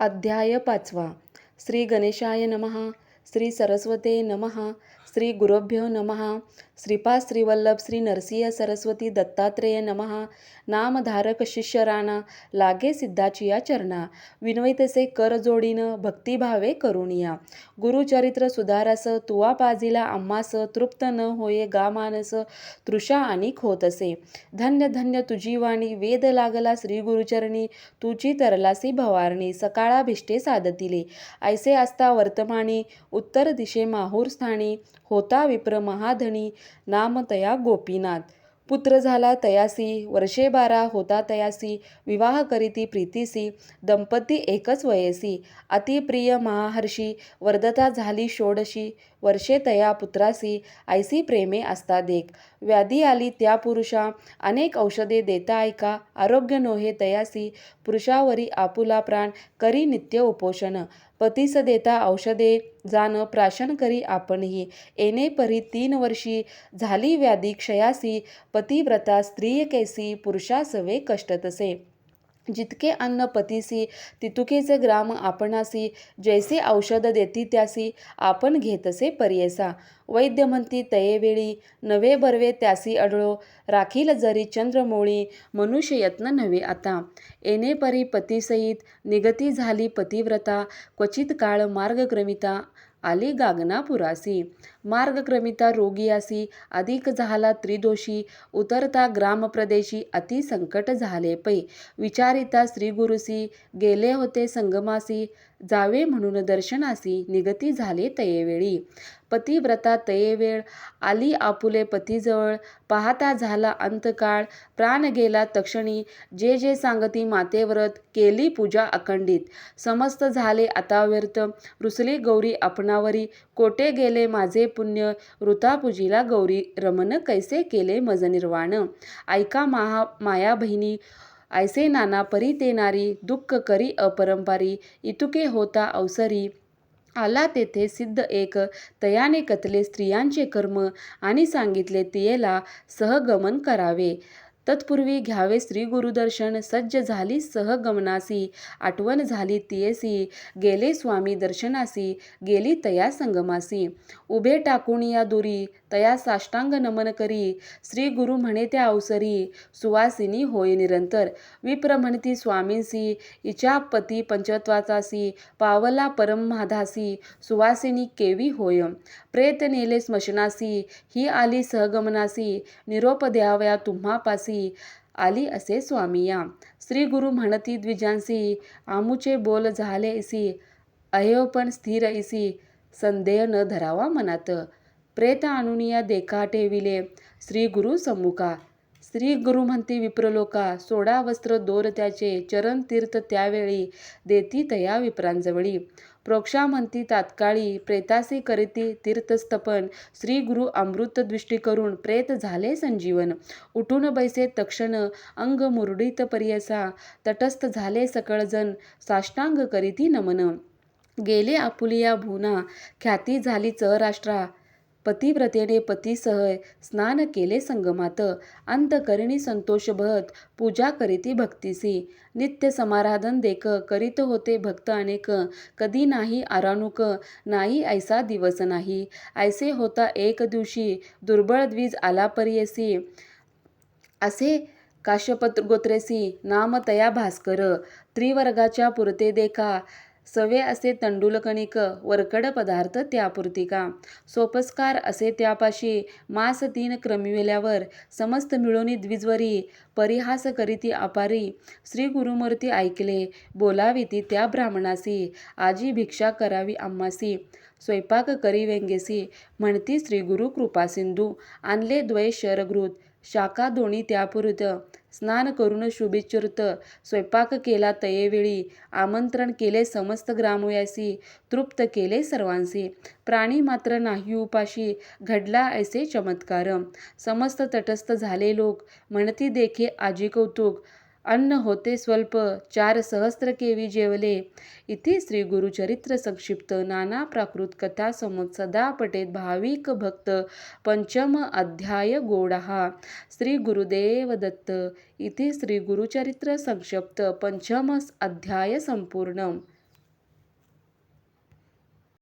अध्याय 5. श्री गणेशाय नमः. श्री सरस्वते नमः. श्री गुरुभ्यो नमः. श्रीपाद श्रीवल्लभ श्री नरसिंह सरस्वती दत्तात्रेय नमः. नामधारक शिष्य राणा लागे सिद्धाचिया चरणा. विनवितसे कर जोडीन भक्तिभावे करुणिया. गुरुचरित्र सुधारस तुवा पाजिला आम्हास. तृप्त न होये गा मानस तृषा आणि खोतसे. धन्य धन्य तुझी वाणी वेद लागला श्री गुरुचरणी. तुझी तरलासी भवारणी सकाळाभिष्टे सादतिले. ऐसे असता वर्तमानी उत्तर दिशे माहूर स्थानी. होता विप्र महाधनी नाम तया गोपीनाथ. पुत्र झाला तयासी वर्षे 12 होता तयासी. विवाह करीती प्रीतीसी दंपती एकच वयसी. अतिप्रिय महाहर्षी वर्धता झाली षोडशी वर्षे तया पुत्रासी. ऐसी प्रेमे असता देख. व्याधी आली त्या पुरुषा अनेक औषधे देता ऐका. आरोग्य नोहे तयासी पुरुषावरी आपुला प्राण करी नित्य उपोषण. पतीस देता औषधे जाण प्राशन करी आपणही. येणे परी 3 वर्षी झाली व्याधी क्षयासी. पतिव्रता स्त्रिय कैसी पुरुषासवे कष्ट तसे. जितके अन्न पतीसी तितुकेच ग्राम आपणासी. जैसे औषध देती त्यासी आपण घेतसे पर्येसा. वैद्य म्हणती तयेवेळी नवे बर्वे त्यासी अडळो. राखील जरी चंद्रमोळी मनुष्य यत्न नव्हे आता. येणे परी पतीसहित निगती झाली पतिव्रता. क्वचित काळ मार्गक्रमिता आली गागनापुरासी. मार्गक्रमिता रोगियासी अधिक झाला त्रिदोषी. उतरता ग्रामप्रदेशी अति संकट झाले पै. विचारिता श्रीगुरुसी गेले होते संगमासी. जावे म्हणून दर्शनासी निगती झाले तयेवेळी. पतिव्रता तयेवेळ आली आपुले पतीजवळ. पाहता झाला अंतकाळ प्राण गेला तक्षणी. जे जे सांगती मातेव्रत केली पूजा अखंडित. समस्त झाले आता व्यर्थ रुसली गौरी आपणावरी. कोठे गेले माझे पुण्य वृथा पूजिला गौरी. रमण कैसे केले मज निर्वाण. ऐका माया बहिणी ऐसे नाना परी ते नारी. दुःख करी अपरंपारी इतुके होता अवसरी. आला तेथे सिद्ध एक तयाने कतले स्त्रियांचे कर्म. आणि सांगितले तियेला सहगमन करावे. तत्पूर्वी घ्यावे श्री गुरुदर्शन. सज्ज झाली सहगमनासी आठवण झाली तियेसी. गेले स्वामी दर्शनासी गेली तया संगमासी. उभे टाकून या दुरी तया साष्टांग नमन करी. श्री गुरु म्हणे त्या अवसरी सुवासिनी होय निरंतर. विप्र म्हणती स्वामींसी इच्या पती पंचत्वाचासी. पावला परममाधासी सुवासिनी केवी होय. प्रेत नेले स्मशनासी ही आली सहगमनासी. निरोप द्यावया तुम्हापासी आली असे स्वामिया. श्री गुरु म्हणती द्विजांसी आमुचे बोल झाले इसी. अहेयपण स्थिर इसी संदेह न धरावा मनात. प्रेत आणुनिया देखा ठेविले श्री गुरु सम्मुखा. श्री गुरु म्हणती विप्रलोका सोडा वस्त्र दोर त्याचे. चरण तीर्थ त्यावेळी देती तया विप्रांजवळी. प्रोक्षा म्हणती तात्काळी प्रेतासी करीती तीर्थस्थपन. श्री गुरु अमृत दृष्टी करून प्रेत झाले संजीवन. उठून बैसे तक्षण अंग मुरडीत पर्यसा. तटस्थ झाले सकळजण साष्टांग करीती नमन. गेले आपुलिया भुवना ख्याती झाली चहराष्ट्रा. पतिव्रतेने पतीसह स्नान केले संगमात. अंतकरणी संतोष बहत पूजा करीती भक्तीसी. नित्य समाराधन देख करीत होते भक्त अनेक. कधी नाही आरानुक नाही ऐसा दिवस नाही. ऐसे होता एक दिवशी दुर्बळ द्विज आला पर्येसी. असे काश्यपगोत्रेसी नाम तया भास्कर. त्रिवर्गाच्या पुरते देखा सवे असे तंडुल कणिक. वरकड पदार्थ त्यापुरतिका. सोपस्कार असे त्यापाशी. मास 3 क्रमिवल्यावर समस्त मिळून द्विजवरी. परिहास करीती अपारी. श्री गुरुमूर्ती ऐकले बोलाविती त्या ब्राह्मणासी. आजी भिक्षा करावी आम्हासी. स्वयंपाक करी व्यंगेसी म्हणती श्री गुरु कृपासिंधू. आणले द्वय शरघृत शाखा दोन्ही त्यापुरत. स्नान करून शुभीचृत स्वयंपाक केला तयेवेळी. आमंत्रण केले समस्त ग्रामवासी. तृप्त केले सर्वांसी. प्राणी मात्र नाही उपाशी. घडला ऐसे चमत्कार. समस्त तटस्थ झाले लोक. म्हणती देखे आजी कौतुक. अन्न होते स्वल्प 4 सहस्त्र केवी जेवले. इथे श्री गुरुचरित्र संक्षिप्त नाना प्राकृत कथा समोत सदा पठेत भाविक भक्त. 5म अध्याय गोडहा. श्री गुरुदेव दत्त. इथे श्री गुरुचरित्र संक्षिप्त 5म अध्याय संपूर्ण.